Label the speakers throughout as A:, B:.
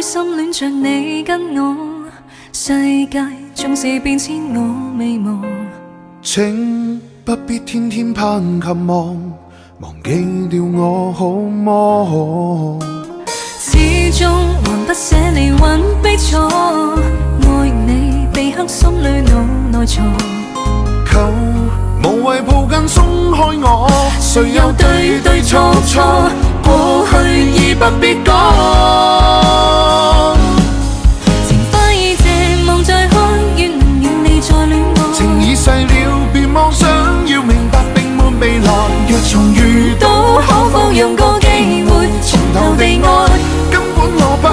A: 開心戀着你跟我，世界縱是變遷我未忘。
B: 請不必天天盼及望，忘記掉我好麼？
A: 始終還不捨離還悲楚，愛你被刻心裏腦內藏。
B: 求無謂抱緊鬆開我，誰又對對錯錯，過去已不必講。
A: 情花已謝望再開，願能與你再戀愛。
B: 情已逝了別妄想，要明白並沒未來。若重遇到，
A: 可否讓個機會從頭地愛？
B: 根本我不愛。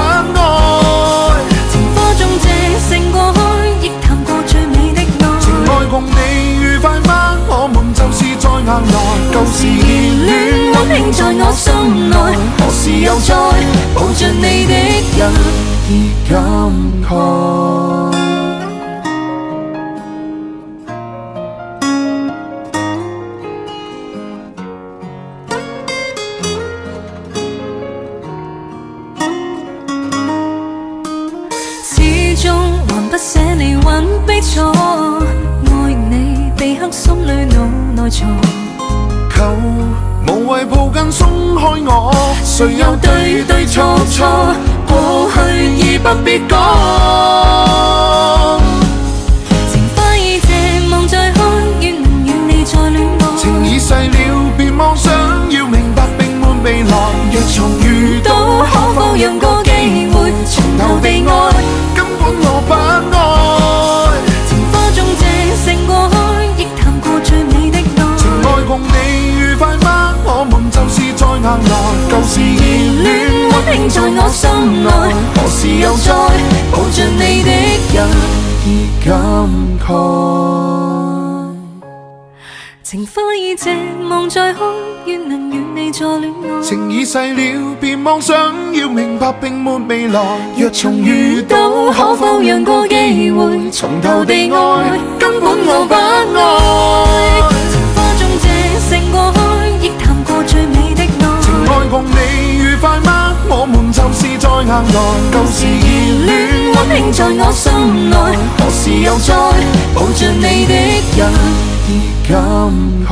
A: 情花中這勝過開，亦談過最美的愛。
B: 情愛共你愉快嗎？我們就是在硬來，舊時熱戀溫馨在我心內，何時又再抱着你的人而感慨？
A: 始終還不捨離還悲楚，愛你被刻心裏腦內藏。
B: 求無謂抱緊鬆開我，誰又對對錯錯，過去已不必講。
A: 情花已謝望再開，願能與你再戀愛。
B: 情已逝了別妄想，要明白並沒未來。若重遇到，
A: 可否讓個機會從頭地愛？
B: 根本我不愛。
A: 情花中這勝過開，亦談過最美的愛。
B: 情愛共你愉快嗎？我們就是在硬來，舊時熱戀溫馨在我心內，何時又再抱着你的人而感慨？
A: 情花已謝望再開，願能與你再戀愛。
B: 情已逝了別妄想，要明白並沒未來。若重遇到，可否讓個機會從頭地愛？根本我不愛。
A: 情花中這勝過開，亦談過最美的愛。
B: 情愛共你愉快嗎？我們就是在硬來，舊時熱戀溫馨在我心內，何時又再抱着你的人而感慨？